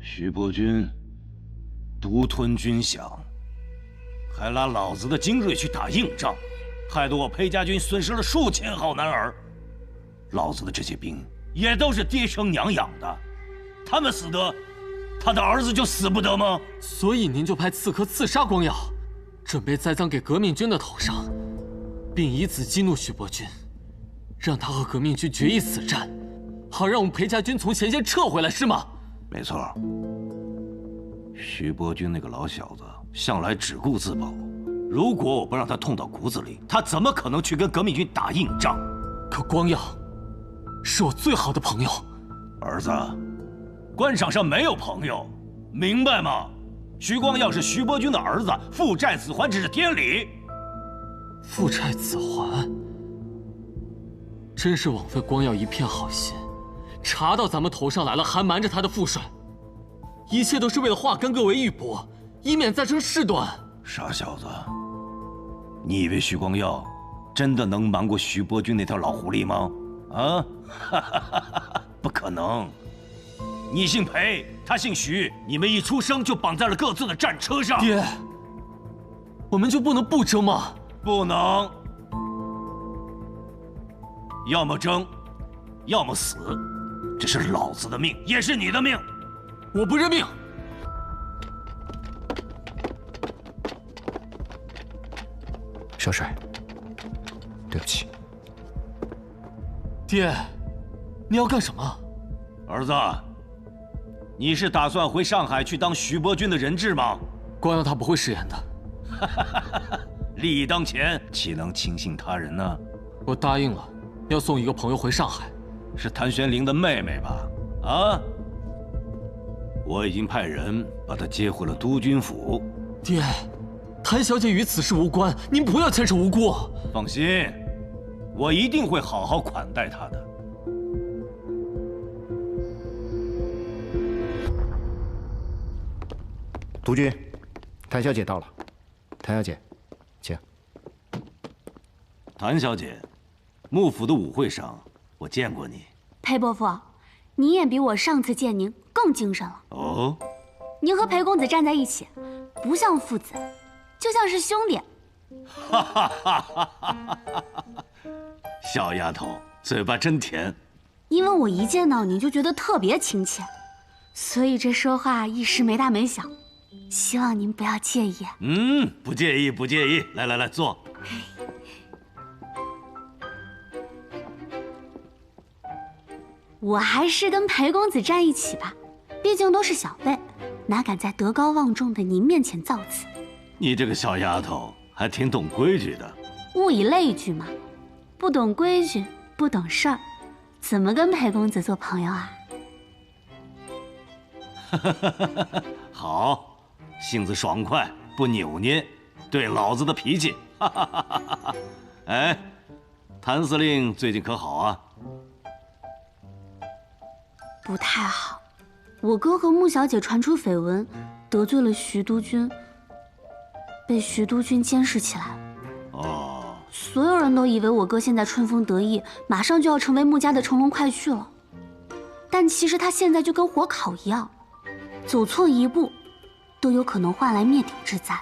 徐伯钧独吞军饷，还拉老子的精锐去打硬仗，害得我裴家军损失了数千号男儿。老子的这些兵也都是爹生娘养的，他们死得，他的儿子就死不得吗？所以您就派刺客刺杀光耀，准备栽赃给革命军的头上，并以此激怒徐伯钧，让他和革命军决一死战，好让我们裴家军从前线撤回来，是吗？没错。徐伯钧那个老小子向来只顾自保，如果我不让他痛到骨子里，他怎么可能去跟革命军打硬仗？可光耀是我最好的朋友。儿子，官场上没有朋友，明白吗？徐光耀是徐伯钧的儿子，父债子还，这是天理。父债子还，真是枉费光耀一片好心，查到咱们头上来了，还瞒着他的父帅，一切都是为了化干戈为玉帛，以免再生事端。傻小子，你以为徐光耀真的能瞒过徐伯钧那条老狐狸吗？啊，不可能！你姓裴，他姓徐，你们一出生就绑在了各自的战车上。爹，我们就不能不争吗？不能，要么争，要么死，这是老子的命，也是你的命。我不认命。少帅，对不起。爹，你要干什么？儿子，你是打算回上海去当徐伯钧的人质吗？光耀他不会食言的。利益当前，岂能轻信他人呢？我答应了，要送一个朋友回上海。是谭玄龄的妹妹吧？啊！我已经派人把她接回了督军府。爹，谭小姐与此事无关，您不要牵扯无辜。放心，我一定会好好款待她的。督军，谭小姐到了。谭小姐，请。谭小姐，幕府的舞会上我见过你。裴伯父，你也比我上次见您更精神了。哦，您和裴公子站在一起，不像父子，就像是兄弟。哈哈哈哈哈！小丫头，嘴巴真甜。因为我一见到你就觉得特别亲切，所以这说话一时没大没小，希望您不要介意。不介意，不介意。来来来，坐。我还是跟裴公子站一起吧，毕竟都是小辈，哪敢在德高望重的您面前造次？你这个小丫头还挺懂规矩的。物以类聚嘛，不懂规矩，不懂事儿，怎么跟裴公子做朋友啊？好，性子爽快，不扭捏，对老子的脾气。哎，谭司令最近可好啊？不太好，我哥和穆小姐传出绯闻，得罪了徐督军，被徐督军监视起来了。哦，所有人都以为我哥现在春风得意，马上就要成为穆家的乘龙快婿了，但其实他现在就跟火烤一样，走错一步，都有可能换来灭顶之灾。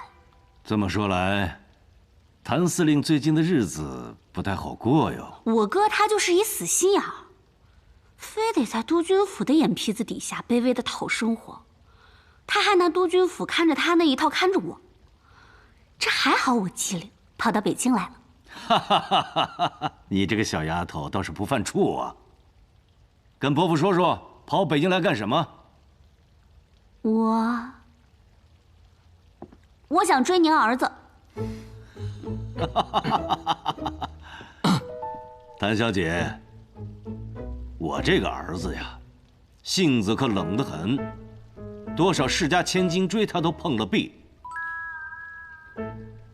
这么说来，谭司令最近的日子不太好过哟。我哥他就是一死心眼儿，非得在督军府的眼皮子底下卑微的讨生活，他还拿督军府看着他那一套看着我。这还好我机灵，跑到北京来了。哈哈哈哈哈！你这个小丫头倒是不犯怵啊。跟伯父说说，跑北京来干什么？我想追您儿子。谭小姐，我这个儿子呀，性子可冷得很，多少世家千金追他都碰了壁。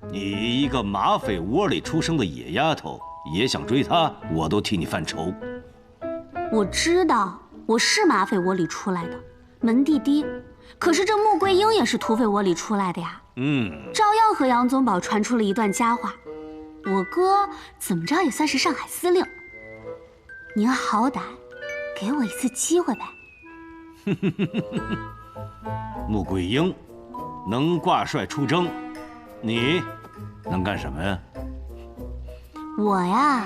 你一个马匪窝里出生的野丫头，也想追他，我都替你犯愁。我知道我是马匪窝里出来的，门第低，可是这穆桂英也是土匪窝里出来的呀。照样和杨宗保传出了一段佳话。我哥怎么着也算是上海司令，您好歹给我一次机会呗。穆桂英能挂帅出征，你能干什么呀？我呀，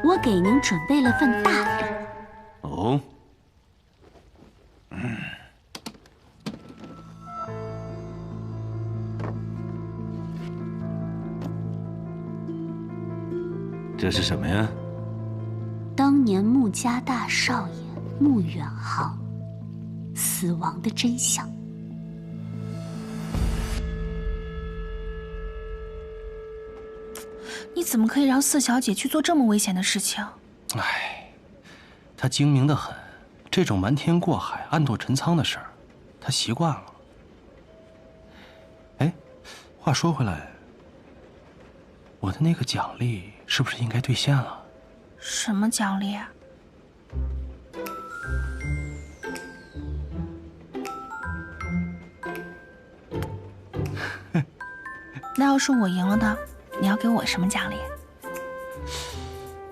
我给您准备了份大礼。哦。这是什么呀？当年穆家大少爷穆远航死亡的真相。你怎么可以让四小姐去做这么危险的事情？哎，她精明得很，这种瞒天过海、暗度陈仓的事儿，她习惯了。哎，话说回来，我的那个奖励是不是应该兑现了？什么奖励啊？那要是我赢了呢？你要给我什么奖励？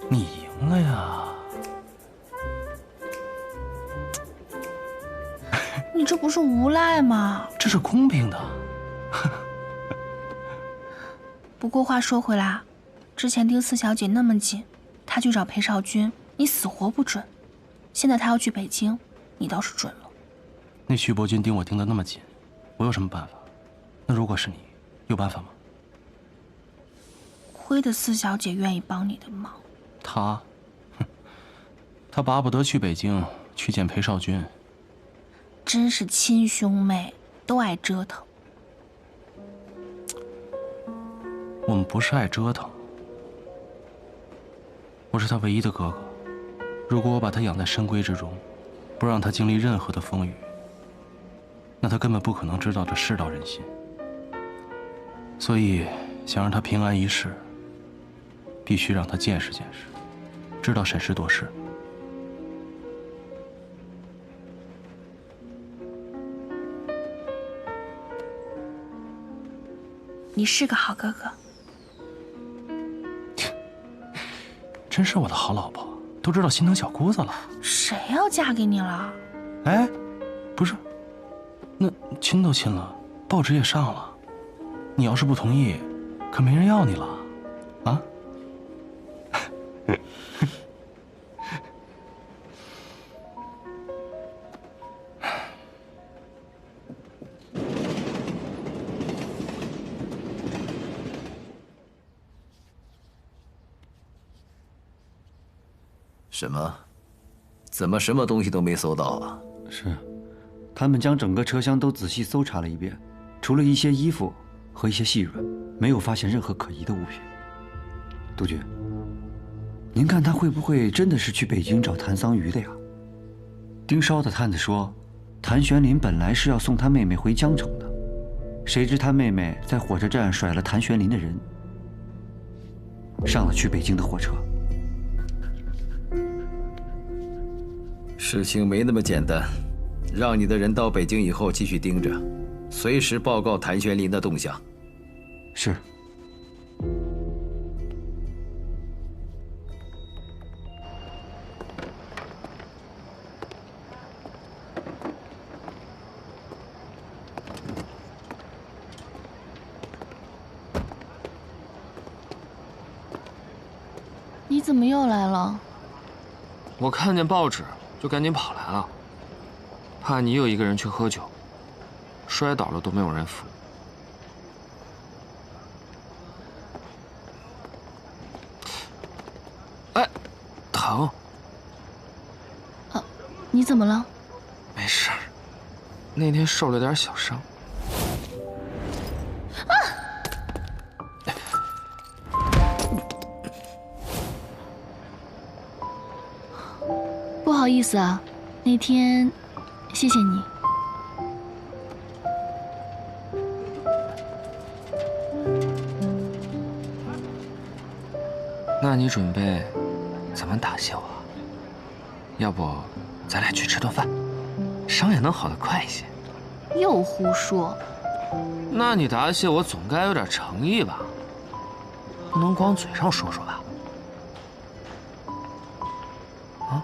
你赢了呀！你这不是无赖吗？这是公平的。不过话说回来，之前盯四小姐那么紧，她去找裴少君，你死活不准。现在她要去北京，你倒是准了。那徐伯钧盯我盯得那么紧，我有什么办法？那如果是你，有办法吗？亏得四小姐愿意帮你的忙。她，她巴不得去北京去见裴少君。真是亲兄妹都爱折腾。我们不是爱折腾，我是他唯一的哥哥。如果我把他养在深闺之中，不让他经历任何的风雨，那他根本不可能知道这世道人心。所以，想让他平安一世，必须让他见识见识，知道审时度势。你是个好哥哥。真是我的好老婆，都知道心疼小姑子了。谁要嫁给你了？哎，不是，那亲都亲了，报纸也上了，你要是不同意，可没人要你了，啊？什么？怎么什么东西都没搜到啊？是，他们将整个车厢都仔细搜查了一遍，除了一些衣服和一些细软，没有发现任何可疑的物品。督军，您看他会不会真的是去北京找谭桑榆的呀？盯梢的探子说，谭玄林本来是要送他妹妹回江城的，谁知他妹妹在火车站甩了谭玄林的人，上了去北京的火车。事情没那么简单，让你的人到北京以后继续盯着，随时报告谭玄林的动向。是。你怎么又来了？我看见报纸就赶紧跑来了，怕你有一个人去喝酒，摔倒了都没有人扶。哎，疼。你怎么了？没事，那天受了点小伤。不好意思啊，那天谢谢你。那你准备怎么答谢我？要不咱俩去吃顿饭，伤也能好得快一些。又胡说。那你答谢我总该有点诚意吧？不能光嘴上说说吧？啊？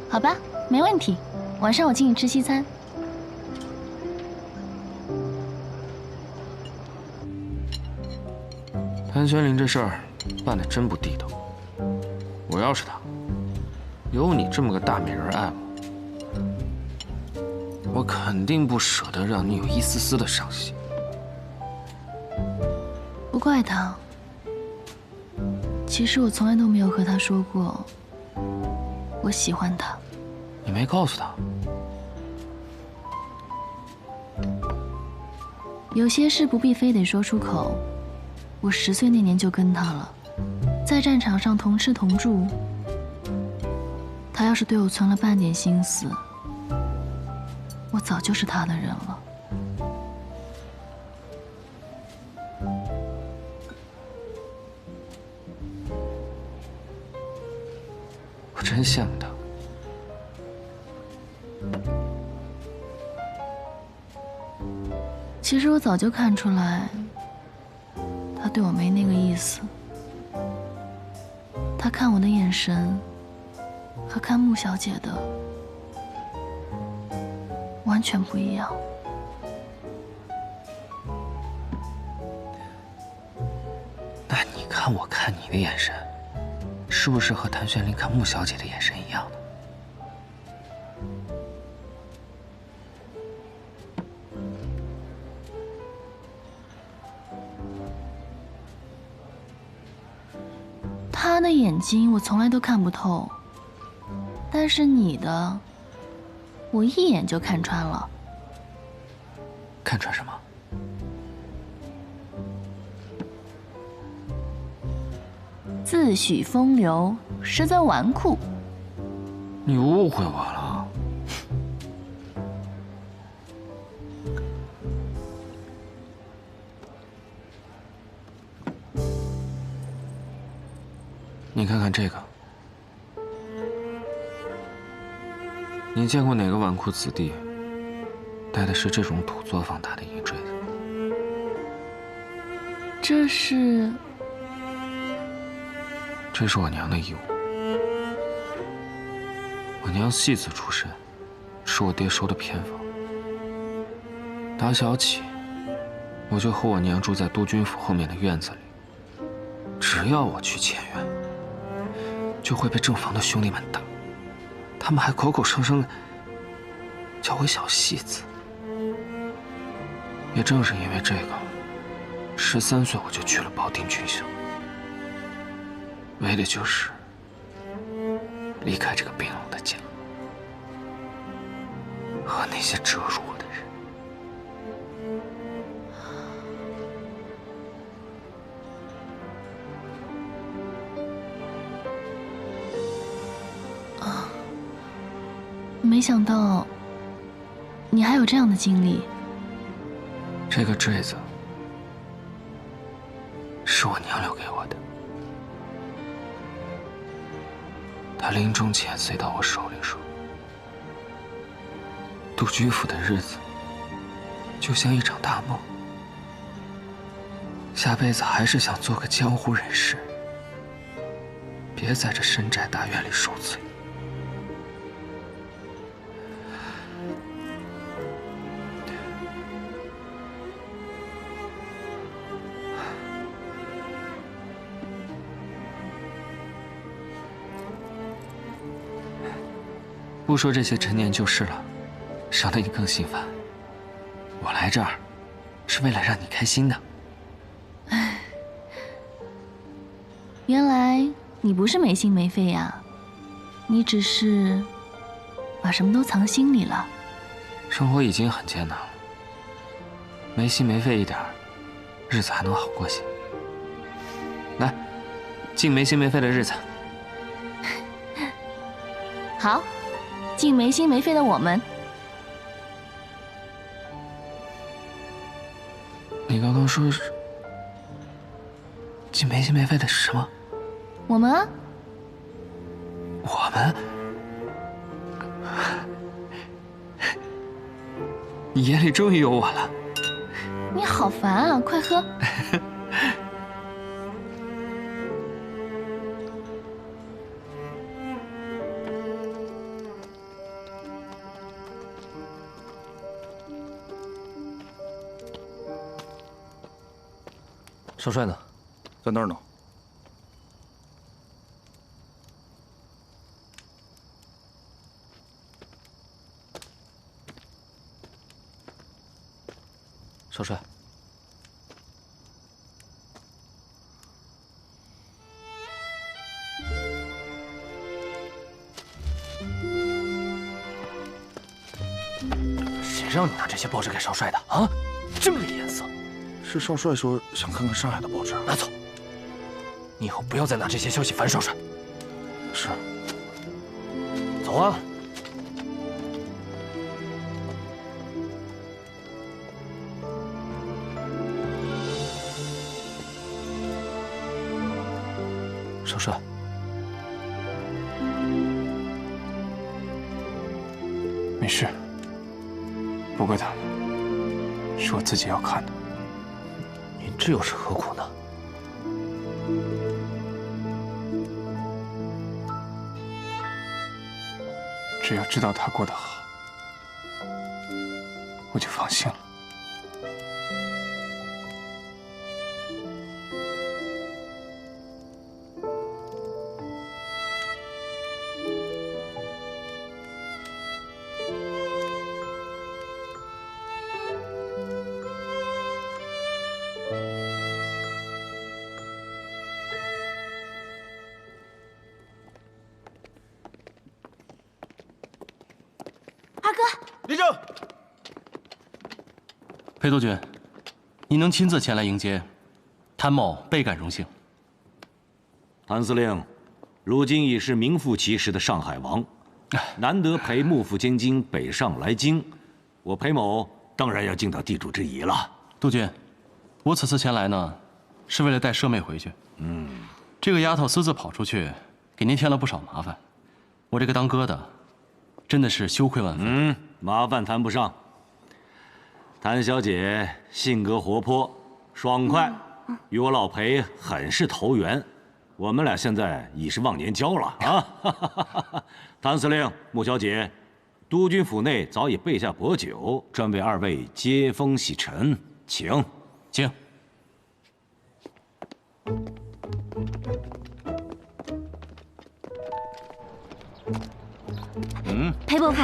好吧，没问题。晚上我请你吃西餐。谭玄龄这事儿办得真不地道。我要是他，有你这么个大美人爱我肯定不舍得让你有一丝丝的伤心。不怪他。其实我从来都没有和他说过我喜欢他。你没告诉他？有些事不必非得说出口。我10岁那年就跟他了，在战场上同吃同住。他要是对我存了半点心思，我早就是他的人了。我真羡慕他。其实我早就看出来，他对我没那个意思。他看我的眼神，和看穆小姐的完全不一样。那你看我看你的眼神，是不是和谭玄龄看穆小姐的眼神一样呢？他的眼睛我从来都看不透，但是你的，我一眼就看穿了。看穿什么？自诩风流，实则纨绔。你误会我了。你看看这个，你见过哪个纨绔子弟戴的是这种土作坊打的银坠子？这是我娘的衣物。我娘戏子出身，是我爹收的偏房。打小起，我就和我娘住在督军府后面的院子里。只要我去前院，就会被正房的兄弟们打，他们还口口声声叫我小戏子。也正是因为这个，13岁我就去了保定军校，为的就是离开这个冰冷的家，和那些折辱我的人。没想到你还有这样的经历。这个坠子是我娘留给我的，她临终前塞到我手里说：“督军府的日子就像一场大梦，下辈子还是想做个江湖人士，别在这深宅大院里受罪。”不说这些陈年旧事了，省得你更心烦。我来这儿，是为了让你开心的。原来你不是没心没肺呀，你只是把什么都藏心里了。生活已经很艰难了，没心没肺一点，日子还能好过些。来，敬没心没肺的日子。好。敬没心没肺的我们。你刚刚说是敬没心没肺的是什么？我们啊。我们？你眼里终于有我了。你好烦啊！快喝。少帅呢？在那儿呢。少帅，谁让你拿这些报纸给少帅的啊？这么没颜色！是少帅说想看看上海的报纸。拿走！你以后不要再拿这些消息烦少帅。是。走啊！少帅，没事，不怪他们，是我自己要看的。您这又是何苦呢？只要知道他过得好，我就放心了。立正。裴督军，你能亲自前来迎接，谭某倍感荣幸。谭司令，如今已是名副其实的上海王，难得裴幕府千金北上来京，我裴某当然要尽到地主之谊了。督军，我此次前来呢，是为了带舍妹回去。这个丫头私自跑出去，给您添了不少麻烦。我这个当哥的，真的是羞愧万分。麻烦谈不上。谭小姐性格活泼、爽快，与我老裴很是投缘。我们俩现在已是忘年交了啊！谭司令、穆小姐，督军府内早已备下薄酒，专为二位接风洗尘，请。请。裴伯父，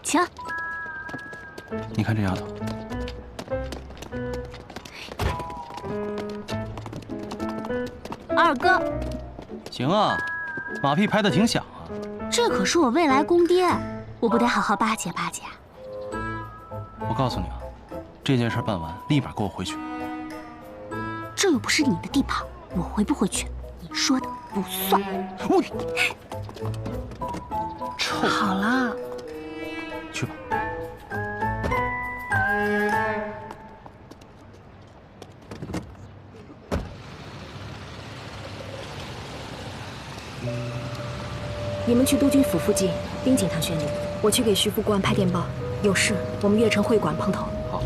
请。你看这丫头，二哥，行啊，马屁拍得挺响啊。这可是我未来公爹，我不得好好巴结巴结啊！我告诉你啊，这件事办完，立马给我回去。这又不是你的地盘，我回不回去，你说的不算。好了，去吧。你们去督军府附近盯紧唐玄龄，我去给徐副官拍电报，有事我们悦城会馆碰头。好。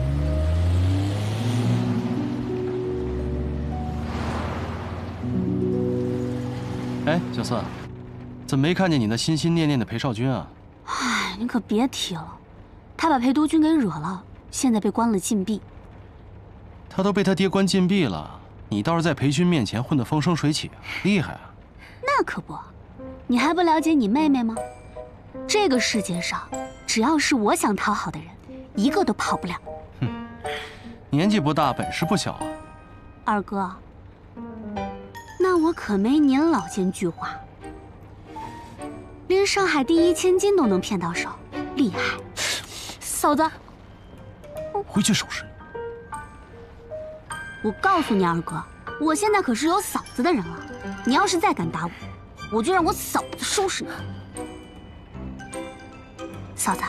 哎，小四，怎么没看见你那心心念念的裴少君啊？唉，你可别提了，他把裴督军给惹了，现在被关了禁闭。他都被他爹关禁闭了，你倒是在裴军面前混得风生水起，厉害啊！那可不，你还不了解你妹妹吗？这个世界上，只要是我想讨好的人，一个都跑不了。年纪不大，本事不小啊。二哥，那我可没您老奸巨猾，连上海第一千金都能骗到手，厉害！嫂子，回去收拾。我告诉你，二哥，我现在可是有嫂子的人了，你要是再敢打我，我就让我嫂子收拾你。嫂子，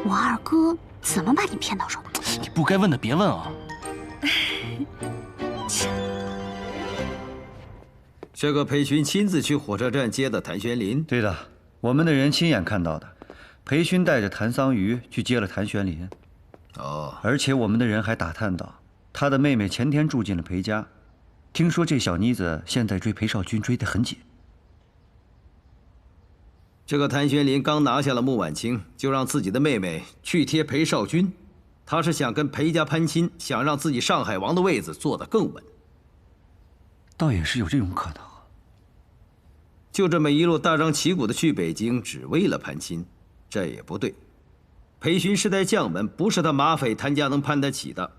我二哥怎么把你骗到手的？你不该问的别问啊。这个裴勋亲自去火车站接的谭玄林。对的，我们的人亲眼看到的，裴勋带着谭桑榆去接了谭玄林。哦，而且我们的人还打探到，他的妹妹前天住进了裴家，听说这小妮子现在追裴少君追得很紧。这个谭玄林刚拿下了穆婉清，就让自己的妹妹去贴裴少君，他是想跟裴家攀亲，想让自己上海王的位子坐得更稳。倒也是有这种可能。就这么一路大张旗鼓的去北京，只为了攀亲，这也不对。裴巡是代将门，不是他马匪谭家能攀得起的。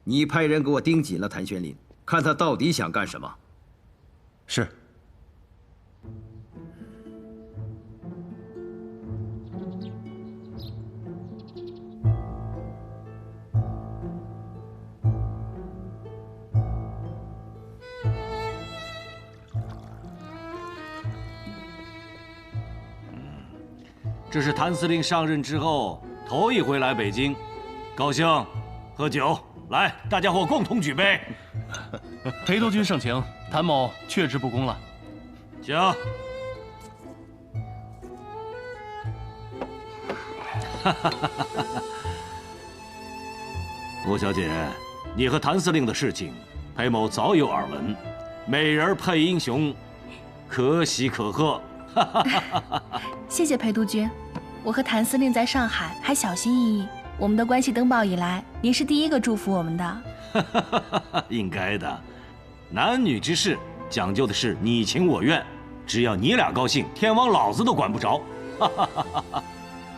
你派人给我盯紧了谭玄林，看他到底想干什么。是。这是谭司令上任之后头一回来北京，高兴，喝酒，来，大家伙共同举杯。裴督军盛情，谭某却之不恭了。请。穆小姐，你和谭司令的事情，裴某早有耳闻。美人配英雄，可喜可贺。谢谢裴督军，我和谭司令在上海还小心翼翼，我们的关系登报以来，您是第一个祝福我们的。应该的，男女之事讲究的是你情我愿，只要你俩高兴，天王老子都管不着。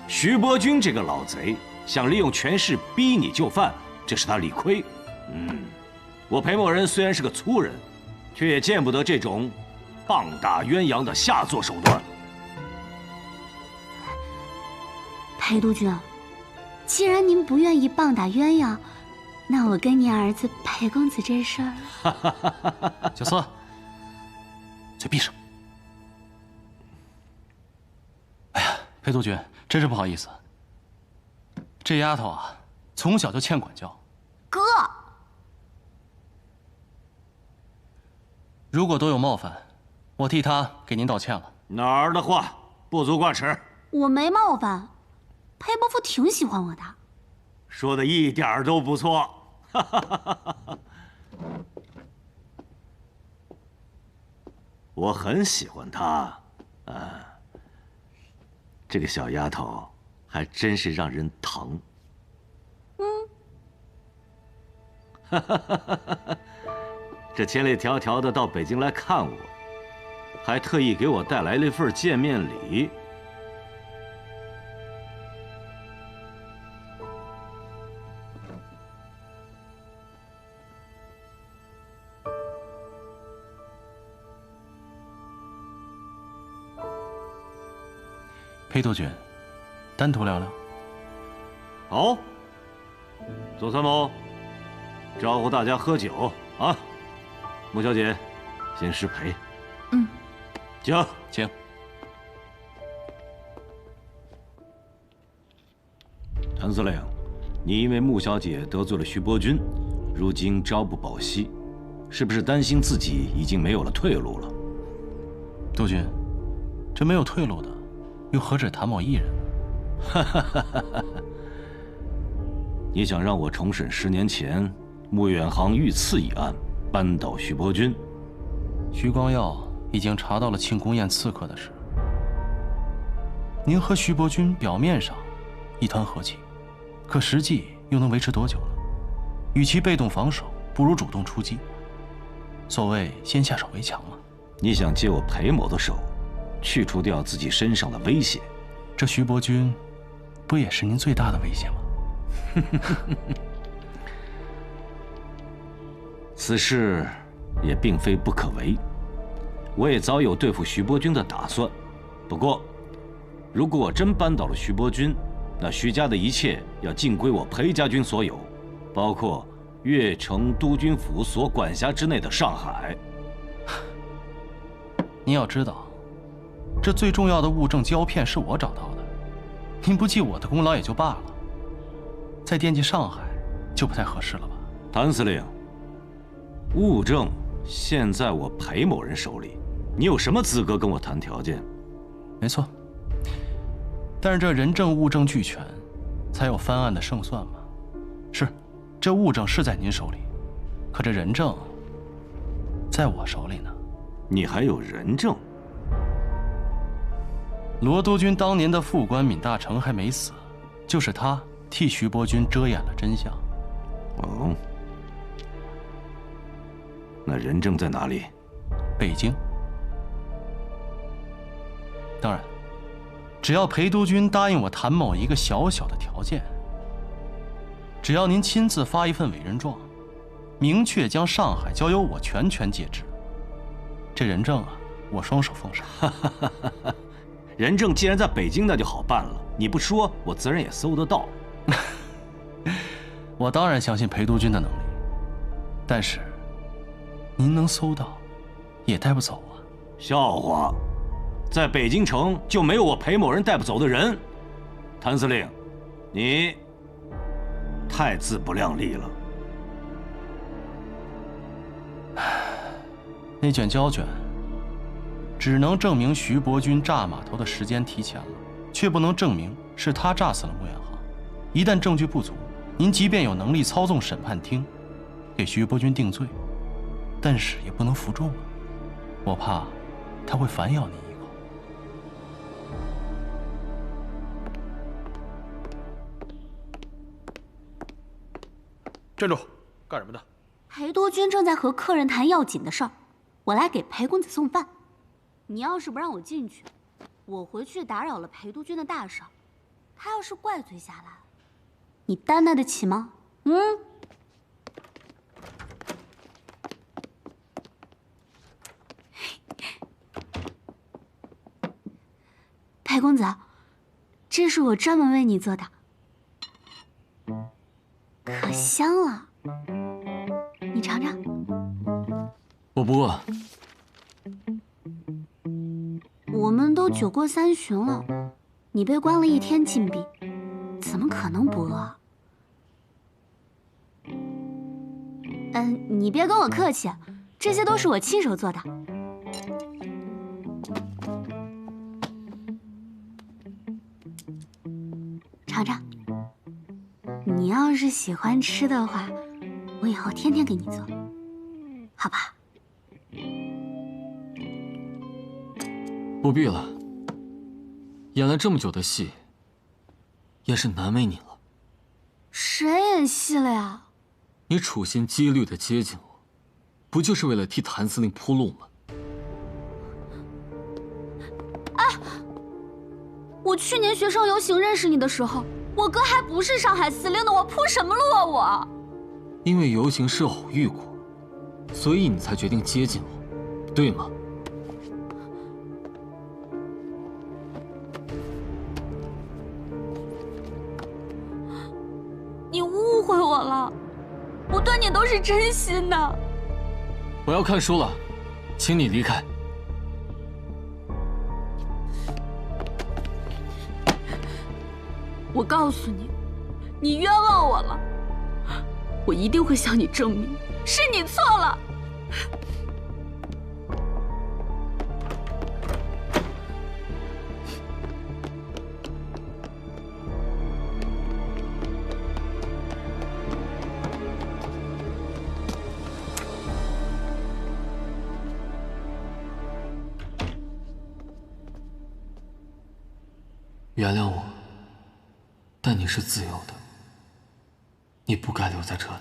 徐伯钧这个老贼想利用权势逼你就范，这是他理亏。我裴某人虽然是个粗人，却也见不得这种棒打鸳鸯的下作手段。裴督军，既然您不愿意棒打鸳鸯，那我跟您儿子裴公子这事儿……小四，嘴闭上。哎呀，裴督军，真是不好意思，这丫头啊，从小就欠管教。哥，如果多有冒犯，我替她给您道歉了。哪儿的话，不足挂齿。我没冒犯，裴伯父挺喜欢我的。说的一点儿都不错。我很喜欢她，这个小丫头还真是让人疼。这千里迢迢的到北京来看我，还特意给我带来了一份见面礼。裴督军，单独聊聊。好，左参谋，招呼大家喝酒啊！穆小姐，先失陪。请，请。谭司令，你因为穆小姐得罪了徐伯钧，如今朝不保夕，是不是担心自己已经没有了退路了？督军，这没有退路的，又何止谭某一人？你想让我重审10年前穆远航遇刺一案，扳倒徐伯钧？徐光耀已经查到了庆功宴刺客的事。您和徐伯钧表面上一团和气，可实际又能维持多久呢？与其被动防守，不如主动出击。所谓先下手为强嘛。你想借我裴某的手，去除掉自己身上的威胁？这徐伯钧，不也是您最大的威胁吗？此事也并非不可为，我也早有对付徐伯钧的打算。不过，如果我真扳倒了徐伯钧，那徐家的一切要尽归我裴家军所有，包括越城督军府所管辖之内的上海。您要知道，这最重要的物证胶片是我找到的，您不记我的功劳也就罢了，再惦记上海就不太合适了吧？谭司令，物证现在我裴某人手里，你有什么资格跟我谈条件？没错，但是这人证物证俱全，才有翻案的胜算嘛。是，这物证是在您手里，可这人证在我手里呢。你还有人证？罗督军当年的副官闵大成还没死，就是他替徐伯钧遮掩了真相。哦，那仁政在哪里？北京。当然，只要裴督军答应我谭某一个小小的条件，只要您亲自发一份委任状，明确将上海交由我全权节制，这仁政啊，我双手奉上。仁政既然在北京，那就好办了。你不说，我自然也搜得到。我当然相信裴督军的能力，但是您能搜到，也带不走啊。笑话，在北京城就没有我裴某人带不走的人。谭司令，你太自不量力了。那卷胶卷只能证明徐伯钧炸码头的时间提前了，却不能证明是他炸死了穆远航。一旦证据不足，您即便有能力操纵审判厅，给徐伯钧定罪，但是也不能服众啊。我怕他会反咬您一口。站住！干什么的？裴督军正在和客人谈要紧的事儿，我来给裴公子送饭。你要是不让我进去，我回去打扰了裴督军的大事，他要是怪罪下来，你担待得起吗？裴公子，这是我专门为你做的，可香了，你尝尝。我不饿。我们都酒过3巡了，你被关了1天禁闭，怎么可能不饿？你别跟我客气，这些都是我亲手做的。尝尝，你要是喜欢吃的话，我以后天天给你做，好吧？不必了，演了这么久的戏，也是难为你了。谁演戏了呀？你处心积虑的接近我，不就是为了替谭司令铺路吗？我去年学生游行认识你的时候，我哥还不是上海司令呢，我铺什么路啊我？因为游行是偶遇过，所以你才决定接近我，对吗？你误会我了，我对你都是真心的。我要看书了，请你离开。我告诉你，你冤枉我了，我一定会向你证明，是你错了。原谅我，但你是自由的，你不该留在这里。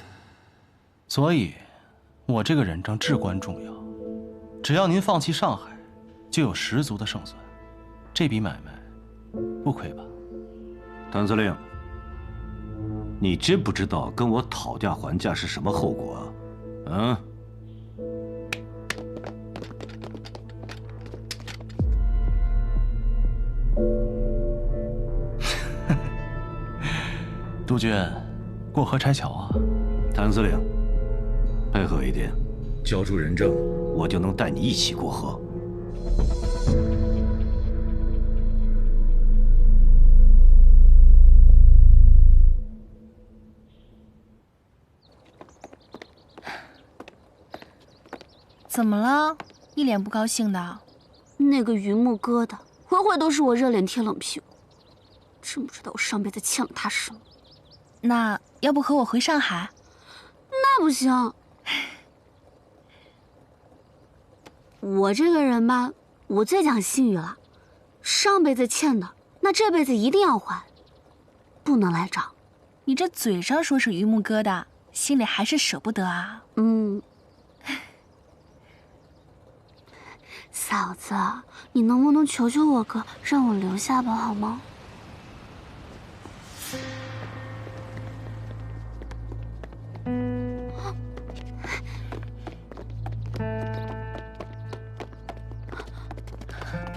所以，我这个忍政至关重要。只要您放弃上海，就有十足的胜算。这笔买卖，不亏吧？谭司令，你知不知道跟我讨价还价是什么后果啊？督军，过河拆桥啊！谭司令，配合一点，交出人证，我就能带你一起过河。怎么了？一脸不高兴的。那个榆木疙瘩，回回都是我热脸贴冷屁股，真不知道我上辈子欠了他什么。那要不和我回上海？那不行。我这个人吧，我最讲信誉了。上辈子欠的，那这辈子一定要还，不能来找。你这嘴上说是榆木疙瘩，心里还是舍不得啊。嫂子，你能不能求求我哥，让我留下吧，好吗？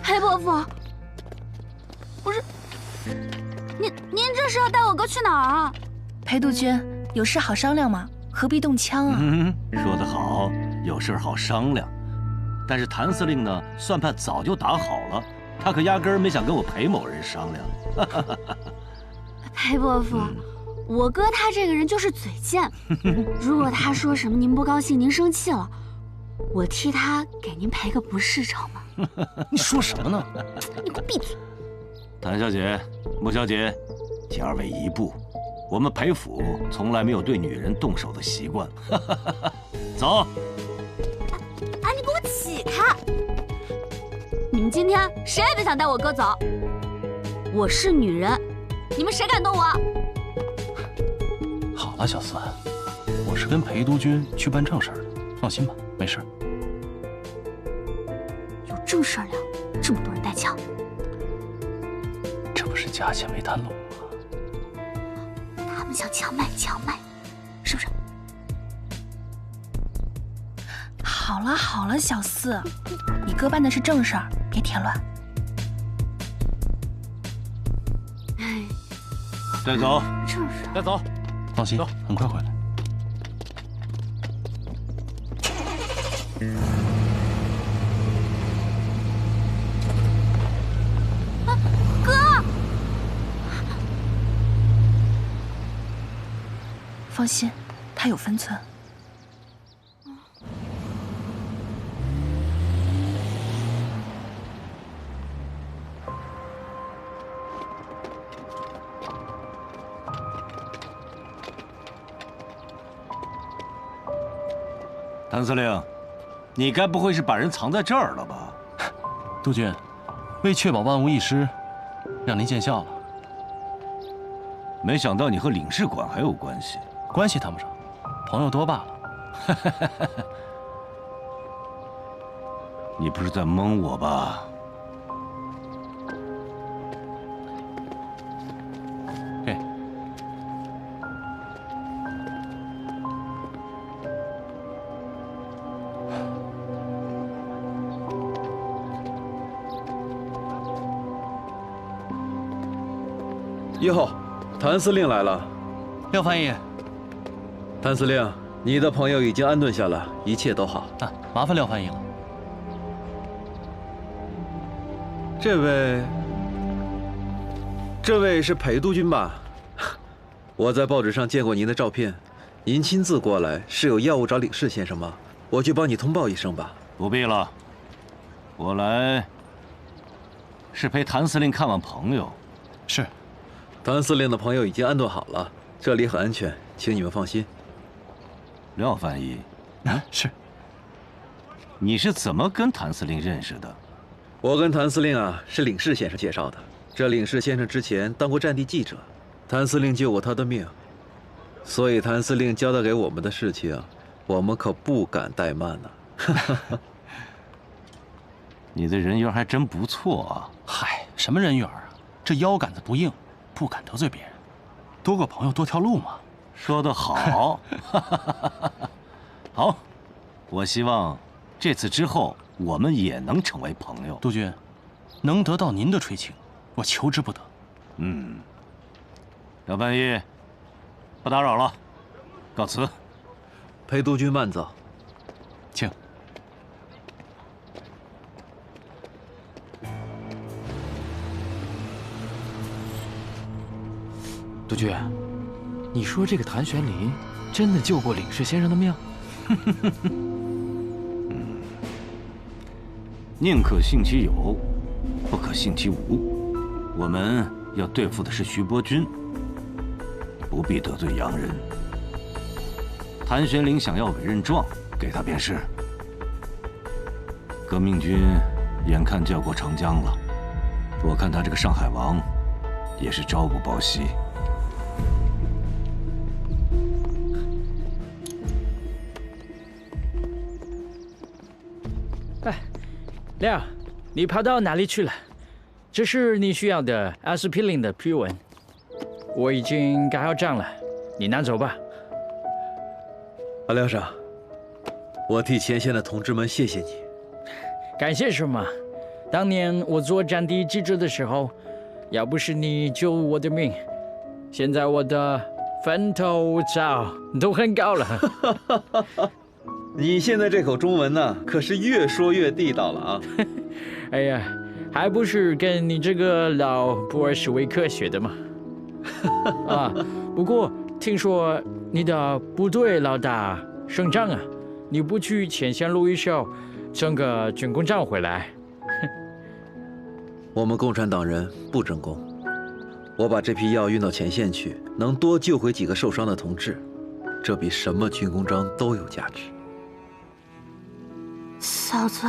裴伯父，不是，您这是要带我哥去哪儿啊？裴杜鹃，有事好商量吗？何必动枪啊？说得好，有事好商量。但是谭司令呢，算盘早就打好了，他可压根儿没想跟我裴某人商量。裴伯父，我哥他这个人就是嘴贱，如果他说什么您不高兴，您生气了，我替他给您赔个不是，成吗？你说什么呢？你给我闭嘴！谭小姐、穆小姐，请二位移步。我们裴府从来没有对女人动手的习惯。走。你给我起开！你们今天谁也别想带我哥走。我是女人，你们谁敢动我？好了，小四，我是跟裴督军去办正事儿的，放心吧，没事。有正事儿聊，这么多人带枪，这不是价钱没谈拢吗？他们想强卖，是不是？好了，小四，你哥办的是正事儿，别添乱。带走，正事，带走。放心，很快回来。哥，放心，他有分寸。谭司令，你该不会是把人藏在这儿了吧？督军，为确保万无一失，让您见笑了。没想到你和领事馆还有关系，关系谈不上，朋友多罢了。你不是在蒙我吧？嘿，1号，谭司令来了。廖翻译，谭司令，你的朋友已经安顿下了，一切都好。麻烦廖翻译了。这位是裴督军吧？我在报纸上见过您的照片，您亲自过来是有要务找领事先生吗？我去帮你通报一声吧。不必了，我来是陪谭司令看望朋友。是，谭司令的朋友已经安顿好了，这里很安全，请你们放心。廖翻译，是。你是怎么跟谭司令认识的？我跟谭司令啊是领事先生介绍的。这领事先生之前当过战地记者，谭司令救过他的命，所以谭司令交代给我们的事情，我们可不敢怠慢呢。你的人缘还真不错啊！嗨，什么人缘啊？这腰杆子不硬，不敢得罪别人，多个朋友多条路嘛。说得好。好，我希望这次之后我们也能成为朋友。督军，能得到您的垂青，我求之不得。廖翻译，不打扰了，告辞。裴督军慢走，请。督军，你说这个谭玄林真的救过领事先生的命？宁可信其有，不可信其无。我们要对付的是徐伯钧，不必得罪洋人。谭玄龄想要委任状，给他便是。革命军眼看就要过长江了，我看他这个上海王，也是朝不保夕。哎，亮，你跑到哪里去了？这是你需要的阿司匹林的批文，我已经盖好章了，你拿走吧。阿廖少，我替前线的同志们谢谢你。感谢什么？当年我做战地记者的时候，要不是你救我的命，现在我的坟头草都很高了。你现在这口中文呢，可是越说越地道了啊！哎呀，还不是跟你这个老布尔什维克学的吗？啊，不过听说你的部队老大省长啊，你不去前线录一首，争个军功章回来？我们共产党人不争功，我把这批药运到前线去，能多救回几个受伤的同志，这比什么军功章都有价值。嫂子，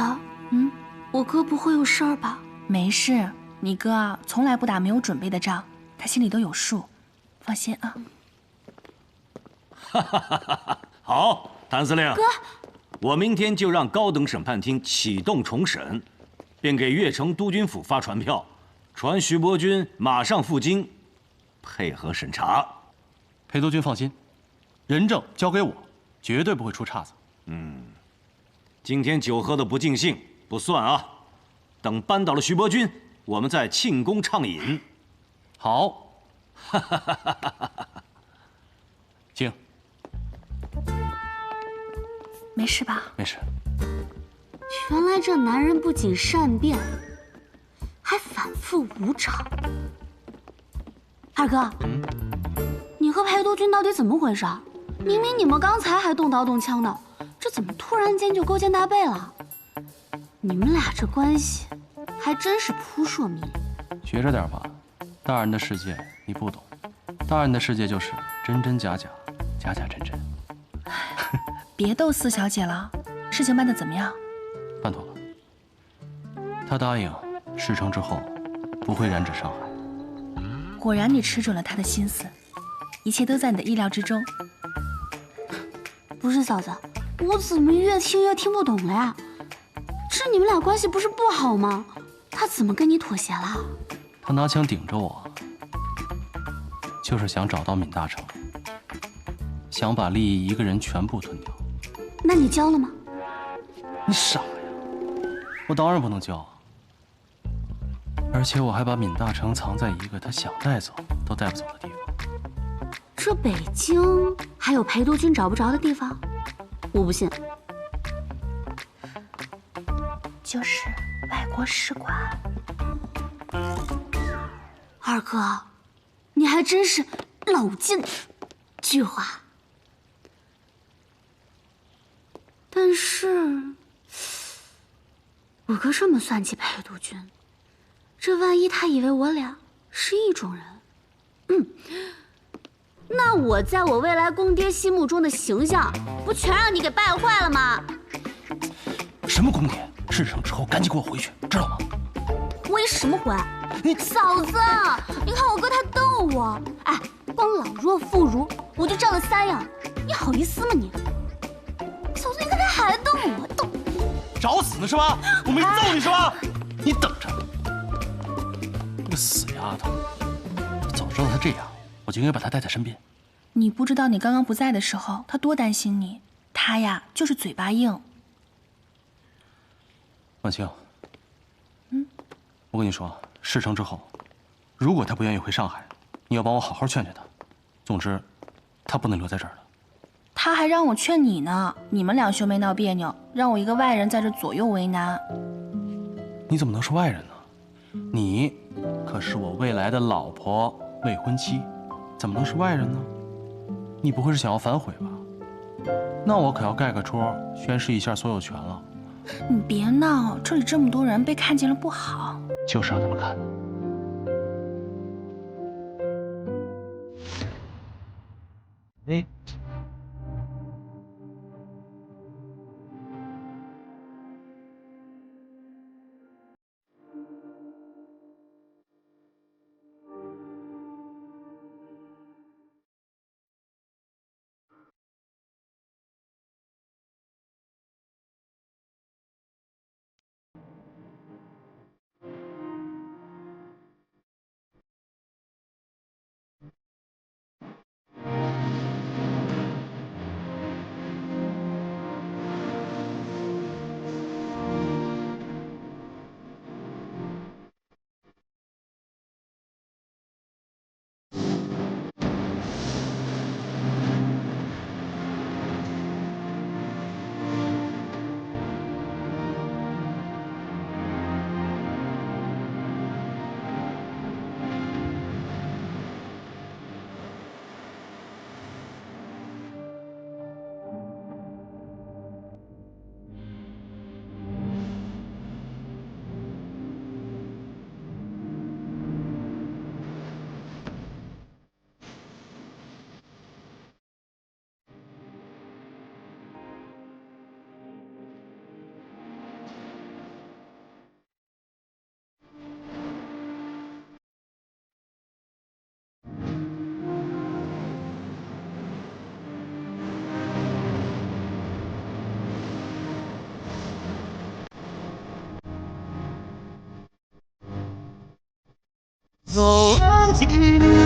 我哥不会有事儿吧？没事，你哥啊从来不打没有准备的仗，他心里都有数，放心啊。好，谭司令。哥，我明天就让高等审判厅启动重审，便给越城督军府发传票，传徐伯钧马上赴京，配合审查。裴督军放心，人证交给我，绝对不会出岔子。今天酒喝的不尽兴不算啊，等扳倒了徐伯钧，我们再庆功畅饮。好，请。没事吧？没事。原来这男人不仅善变，还反复无常。二哥，你和裴督军到底怎么回事？明明你们刚才还动刀动枪的，这怎么突然间就勾肩搭背了？你们俩这关系还真是扑朔迷离。学着点吧，大人的世界你不懂，大人的世界就是真真假假，假假真真。别逗四小姐了，事情办得怎么样？办妥了。他答应事成之后不会染指上海。果然你吃准了他的心思，一切都在你的意料之中。不是嫂子，我怎么越听越听不懂了呀？这你们俩关系不是不好吗？他怎么跟你妥协了？他拿枪顶着我，就是想找到闵大成，想把利益一个人全部吞掉。那你交了吗？你傻呀！我当然不能交啊！而且我还把闵大成藏在一个他想带走都带不走的地方。这北京还有裴督军找不着的地方？我不信。就是外国使馆。二哥，你还真是老奸巨猾。但是，我哥这么算计裴督军，这万一他以为我俩是一种人，那我在我未来公爹心目中的形象，不全让你给败坏了吗？什么公爹？事成之后赶紧给我回去，知道吗？回什么回？嫂子，你看我哥他逗我，哎，光老弱妇孺我就占了3样，你好意思吗你？嫂子，你看他还逗我，逗，找死呢是吧？我没揍你是吧？你等着！那个死丫头，早知道她这样，我就应该把她带在身边。你不知道你刚刚不在的时候，他多担心你。他呀，就是嘴巴硬。婉清，我跟你说，事成之后，如果他不愿意回上海，你要帮我好好劝劝他。总之，他不能留在这儿了。他还让我劝你呢，你们俩兄妹闹别扭，让我一个外人在这左右为难。你怎么能是外人呢？你可是我未来的老婆、未婚妻，怎么能是外人呢？你不会是想要反悔吧？那我可要盖个戳，宣誓一下所有权了。你别闹，这里这么多人，被看见了不好。就是让他们看。哎。走安静。